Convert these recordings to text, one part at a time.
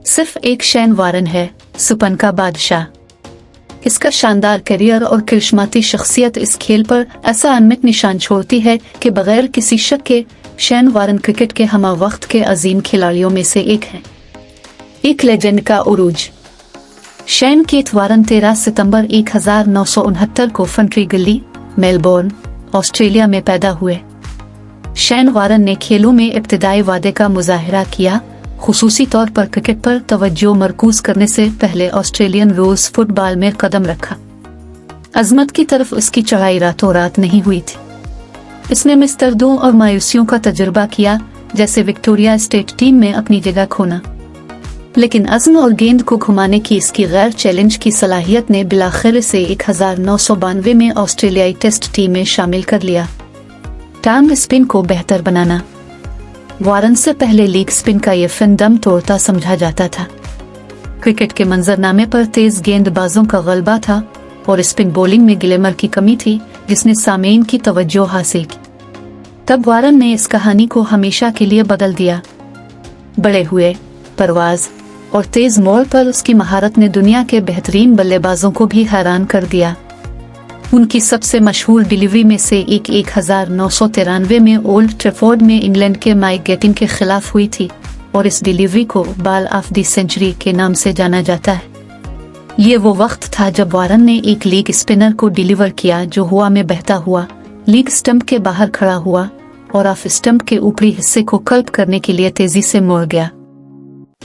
सिर्फ एक शेन वारन है, सुपन का बादशाह। इसका शानदार करियर और करिश्माती शख्सियत इस खेल पर ऐसा अनमिट निशान छोड़ती है कि बगैर किसी शक के शेन वारन क्रिकेट के हमा वक्त के अजीम खिलाड़ियों में से एक हैं। एक लेजेंड का उरूज। शेन केट वारन 13 सितंबर 1969 को फंट्री गली, मेलबोर्न, ऑस्ट्रेलिया में पैदा हुए। शेन वारन ने खेलों में इब्तिदाई वादे का मुजाहिरा किया, खुसूसी तौर पर क्रिकेट पर तवज्जो मरकूज करने से पहले ऑस्ट्रेलियन रूल्स फुटबॉल में कदम रखा। अजमत की तरफ उसकी चढ़ाई रातों रात नहीं हुई थी। इसने मिस्तरदों और मायूसियों का तजुर्बा किया, जैसे विक्टोरिया स्टेट टीम में अपनी जगह खोना। लेकिन अज़्म और गेंद को घुमाने की इसकी गैर चैलेंज की सलाहियत ने बिलाखिर से 1992 में ऑस्ट्रेलियाई टेस्ट टीम में शामिल कर लिया। टांग स्पिन को बेहतर बनाना। वारन से पहले लीग स्पिन का ये फन दम तोड़ता समझा जाता था। क्रिकेट के मंजरनामे पर तेज गेंदबाजों का गलबा था और स्पिन बॉलिंग में ग्लैमर की कमी थी, जिसने सामीन की तवज्जो हासिल की। तब वारन ने इस कहानी को हमेशा के लिए बदल दिया। बड़े हुए, परवाज और तेज मोड़ पर उसकी महारत ने दुनिया के बेहतरीन बल्लेबाजों को भी हैरान कर दिया। उनकी सबसे मशहूर डिलीवरी में से एक 1993 में ओल्ड ट्रैफोर्ड में इंग्लैंड के माइक गेटिंग के खिलाफ हुई थी और इस डिलीवरी को बॉल ऑफ द सेंचुरी के नाम से जाना जाता है। ये वो वक्त था जब वारन ने एक लीग स्पिनर को डिलीवर किया जो हवा में बहता हुआ लीग स्टंप के बाहर खड़ा हुआ और ऑफ स्टंप के ऊपरी हिस्से को कर्व करने के लिए तेजी से मुड़ गया।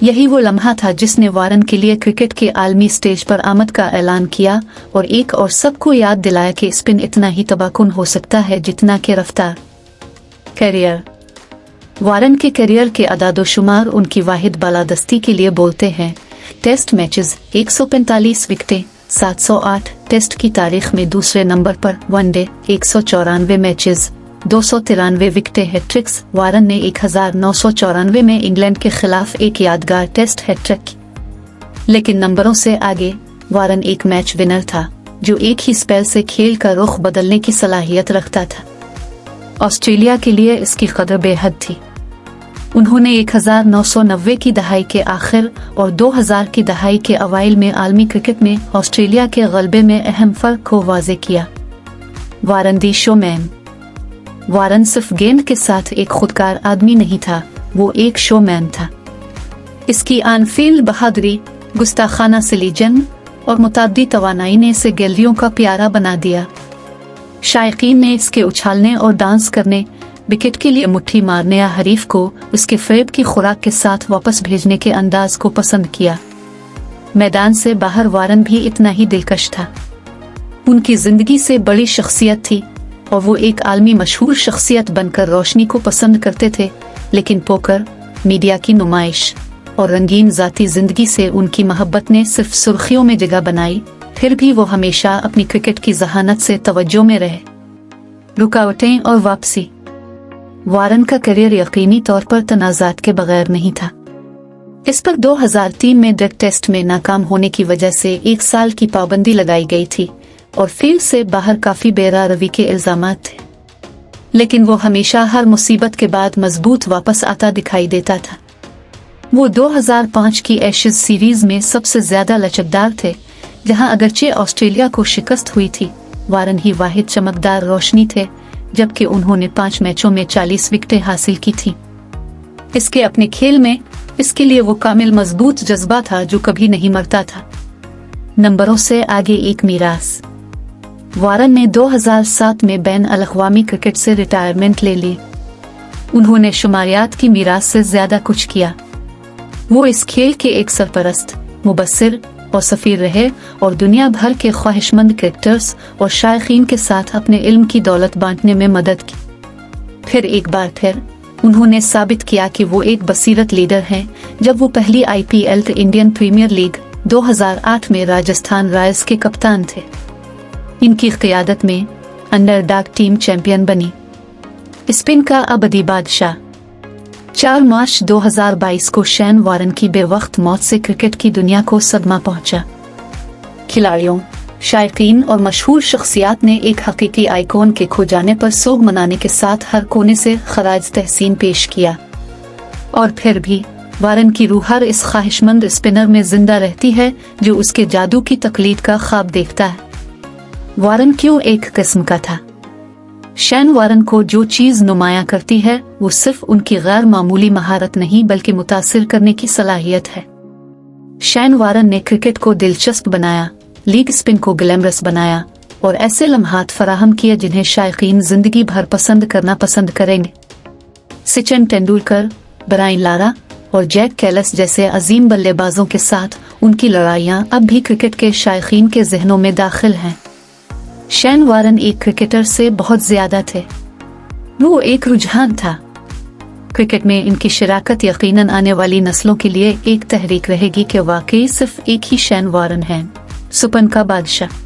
यही वो लम्हा था जिसने वारन के लिए क्रिकेट के आलमी स्टेज पर आमद का ऐलान किया और एक और सबको याद दिलाया कि स्पिन इतना ही तबाहकुन हो सकता है जितना कि रफ्तार। करियर। वारन के करियर के अदादोशुमार उनकी वाहिद बालादस्ती के लिए बोलते हैं। टेस्ट मैचेस 145 विकेटें, 708 टेस्ट की तारीख में दूसरे नंबर पर। One day 194 matches, 293 विकेटें। हैट्रिक्स। वारन ने 1994 में इंग्लैंड के खिलाफ एक यादगार टेस्ट हैट्रिक की। लेकिन नंबरों से आगे वारन एक मैच विनर था जो एक ही स्पेल से खेल का रुख बदलने की सलाहियत रखता था। ऑस्ट्रेलिया के लिए इसकी कदर बेहद थी। उन्होंने 1990 की दहाई के आखिर और 2000 की दहाई के अवाइल में आलमी क्रिकेट में ऑस्ट्रेलिया के गलबे में अहम फर्क को वाज़े किया। वारन दी शोमैन। वारन सिर्फ गेंद के साथ एक खुदकार आदमी नहीं था, वो एक शोमैन था। इसकी ऑन-फील्ड बहादुरी, गुस्ताखाना सिलीजन और मुताद्दी तवानाई ने इसे गैलरियों का प्यारा बना दिया। शायकीन ने इसके उछालने और डांस करने, विकेट के लिए मुट्ठी मारने या हरीफ को उसके फेब की खुराक के साथ वापस भेजने के अंदाज को पसंद किया। मैदान से बाहर वारन भी इतना ही दिलकश था। उनकी जिंदगी से बड़ी शख्सियत थी और वो एक आलमी मशहूर शख्सियत बनकर रोशनी को पसंद करते थे, लेकिन पोकर, मीडिया की नुमाइश और रंगीन जाती जिंदगी से उनकी मोहब्बत ने सिर्फ सुर्खियों में जगह बनाई। फिर भी वो हमेशा अपनी क्रिकेट की जहानत से तवज्जो में रहे। रुकावटें और वापसी। वारन का करियर यकीनी तौर पर तनाज़ात के बगैर नहीं था। इस पर 2003 में ड्रग टेस्ट में नाकाम होने की वजह से 1 साल की पाबंदी लगाई गई थी और फील्ड से बाहर काफी बेरारवी के इल्जामात थे। लेकिन वो हमेशा हर मुसीबत के बाद मजबूत वापस आता दिखाई देता था। वो 2005 की एशेज सीरीज में सबसे ज्यादा लचकदार थे, जहां अगरचे ऑस्ट्रेलिया को शिकस्त हुई थी। वारन ही वाहिद चमकदार रोशनी थे, जबकि उन्होंने 5 मैचों में 40 विकेटें हासिल की थी। इसके अपने खेल में इसके लिए वो कामिल मजबूत जज्बा था जो कभी नहीं मरता था। नंबरों से आगे एक मीरास। वारन ने 2007 में बैन अल-अक़वामी क्रिकेट से रिटायरमेंट ले ली। उन्होंने शुमारियात की मीरास से ज्यादा कुछ किया। वो इस खेल के एक सरपरस्त, मुबस्सिर और सफीर रहे और दुनिया भर के ख्वाहिशमंद क्रिकेटर्स और शायकीन के साथ अपने इल्म की दौलत बांटने में मदद की। फिर एक बार फिर उन्होंने साबित किया कि वो एक बसीरत लीडर हैं, जब वो पहली IPL इंडियन प्रीमियर लीग 2008 में राजस्थान रॉयल्स के कप्तान थे। इनकी क़ियादत में अंडरडॉग टीम चैंपियन बनी। स्पिन का अबदी बादशाह। 4 मार्च 2022 को शेन वारन की बेवक्त मौत से क्रिकेट की दुनिया को सदमा पहुंचा। खिलाड़ियों, शायकीन और मशहूर शख्सियात ने एक हकीकी आइकॉन के खो जाने पर सोग मनाने के साथ हर कोने से खराज तहसीन पेश किया। और फिर भी वारन की रूह हर इस ख्वाहिशमंद स्पिनर में जिंदा रहती है जो उसके जादू की तकलीद का ख्वाब देखता है। वारन क्यों एक किस्म का था? शैन वारन को जो चीज़ नुमाया करती है वो सिर्फ उनकी गैर मामूली महारत नहीं बल्कि मुतासिर करने की सलाहियत है। शैन वारन ने क्रिकेट को दिलचस्प बनाया, लीग स्पिन को ग्लैमरस बनाया और ऐसे लम्हात फराहम किए जिन्हें शायकीन जिंदगी भर पसंद करना पसंद करेंगे। सचिन तेंदुलकर, ब्रायन लारा और जैक कैलिस जैसे अजीम बल्लेबाजों के साथ उनकी लड़ाइयाँ अब भी क्रिकेट के शायकीन के जहनों में दाखिल हैं। शैन वारन एक क्रिकेटर से बहुत ज्यादा थे, वो एक रुझान था। क्रिकेट में इनकी शराकत यकीनन आने वाली नस्लों के लिए एक तहरीक रहेगी कि वाकई सिर्फ एक ही शैन वारन है, सुपन का बादशाह।